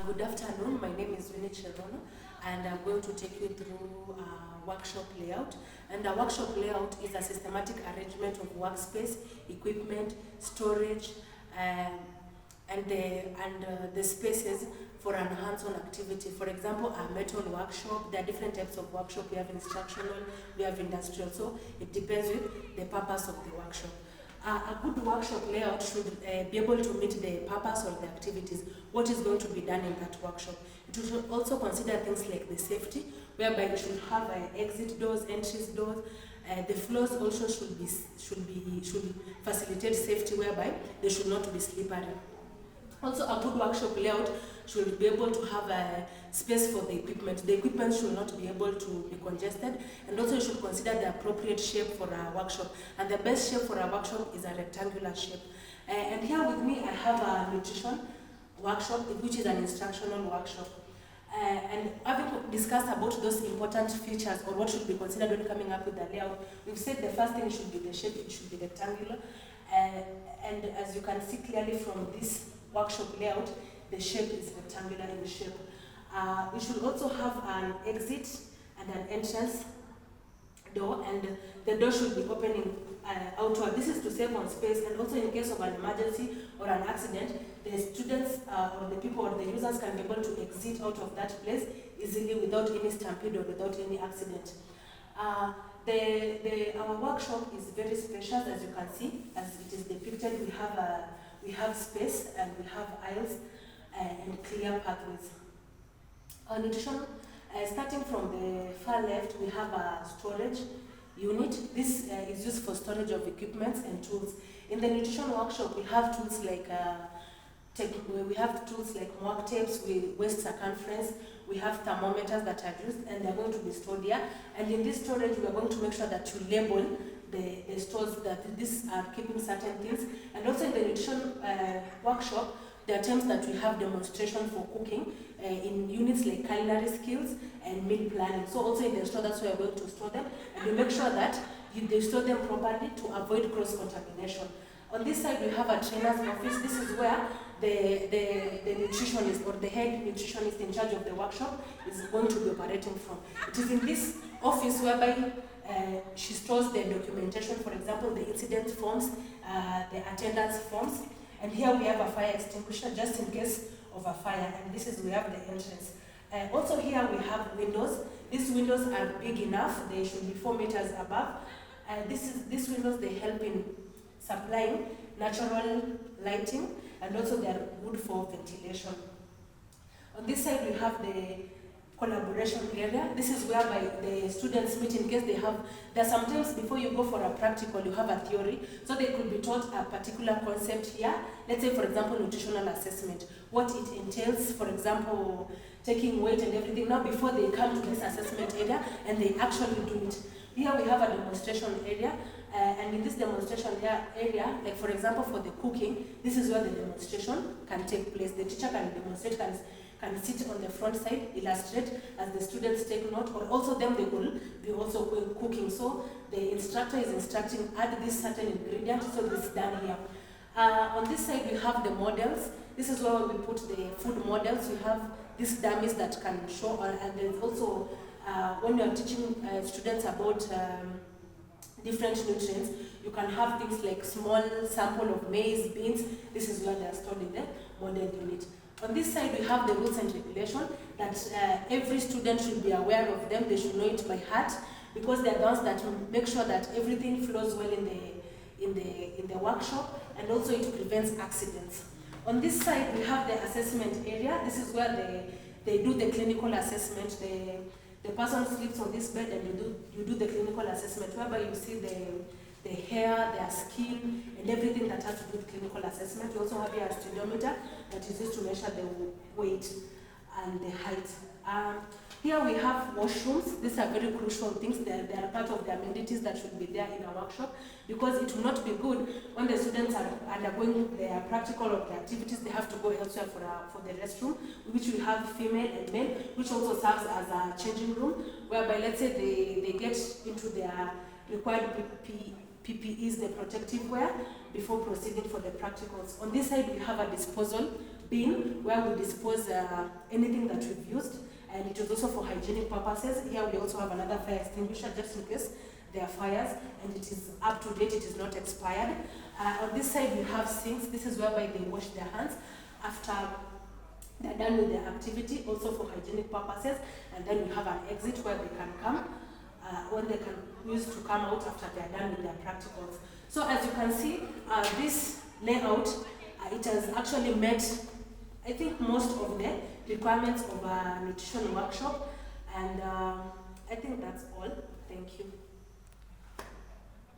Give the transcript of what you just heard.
Good afternoon, my name is Winnie Cherono and I'm going to take you through workshop layout. And a workshop layout is a systematic arrangement of workspace, equipment, storage, and the spaces for an hands-on activity. For example, a metal workshop, there are different types of workshop. We have instructional, we have industrial, so it depends with the purpose of the workshop. A good workshop layout should be able to meet the purpose of the activities, what is going to be done in that workshop. It should also consider things like the safety, whereby it should have exit doors, entries doors. The floors also should facilitate safety, whereby they should not be slippery. Also, a good workshop layout should be able to have a space for the equipment. The equipment should not be able to be congested, and also you should consider the appropriate shape for a workshop. And the best shape for a workshop is a rectangular shape. And here with me, I have a nutrition workshop, which is an instructional workshop. And having discussed about those important features or what should be considered when coming up with the layout, we've said the first thing should be the shape, it should be rectangular. And as you can see clearly from this workshop layout, the shape is rectangular in shape. It should also have an exit and an entrance door, and the door should be opening outward. This is to save on space, and also in case of an emergency or an accident, the students or the people or the users can be able to exit out of that place easily without any stampede or without any accident. Our workshop is very spacious, as you can see, as it is depicted. We have space and we have aisles and clear pathways. Our nutrition, starting from the far left, we have a storage unit. This is used for storage of equipment and tools. In the nutrition workshop, we have tools like mark tapes, waist circumference. We have thermometers that are used, and they're going to be stored here. And in this storage, we are going to make sure that you label the stores that these are keeping certain things. And also in the nutrition workshop, there are times that we have demonstration for cooking in units like culinary skills and meal planning. So also in the store, that's where we're going to store them, and we make sure that they store them properly to avoid cross-contamination. On this side, we have a trainer's office. This is where the nutritionist or the head nutritionist in charge of the workshop is going to be operating from. It is in this office whereby she stores the documentation, for example, the incident forms, the attendance forms, and here we have a fire extinguisher just in case of a fire, and this is we have the entrance. Also here we have windows. These windows are big enough, they should be 4 meters above. These windows, they help in supplying natural lighting, and also they are good for ventilation. On this side we have the collaboration area. This is whereby the students meet in case there are sometimes before you go for a practical, you have a theory, so they could be taught a particular concept here. Let's say, for example, nutritional assessment, what it entails, for example, taking weight and everything. Now, before they come to this assessment area and they actually do it. Here we have a demonstration area, and in this demonstration area, like for example, for the cooking, this is where the demonstration can take place. The teacher can demonstrate, can sit on the front side, illustrate as the students take note, or also them, they will be also cooking. So the instructor is instructing, add this certain ingredient, so this is done here. On this side, we have the models. This is where we put the food models. We have these dummies that can show, and there's also, when you are teaching students about different nutrients, you can have things like small sample of maize, beans. This is where they are stored in the model unit. On this side, we have the rules and regulations that every student should be aware of them. They should know it by heart, because they are the ones that make sure that everything flows well in the workshop, and also it prevents accidents. On this side, we have the assessment area. This is where they do the clinical assessment. The person sleeps on this bed, and you do the clinical assessment, whereby you see the hair, their skin, and everything that has to do with clinical assessment. We also have here a studiometer that is used to measure the weight and the height. Here we have washrooms. These are very crucial things. They are part of the amenities that should be there in our workshop, because it will not be good when the students are undergoing their practical of the activities. They have to go elsewhere for the restroom, which we have female and male, which also serves as a changing room, whereby let's say they get into their required PPEs, the protective wear, before proceeding for the practicals. On this side, we have a disposal bin where we dispose anything that we've used, and it was also for hygienic purposes. Here we also have another fire extinguisher just in case there are fires, and it is up to date, it is not expired. On this side we have sinks. This is whereby they wash their hands after they're done with their activity, also for hygienic purposes. And then we have an exit where they can come, when they can use to come out after they're done with their practicals. So as you can see, this layout, it has actually met, I think, most of the requirements of a nutrition workshop. And I think that's all. Thank you.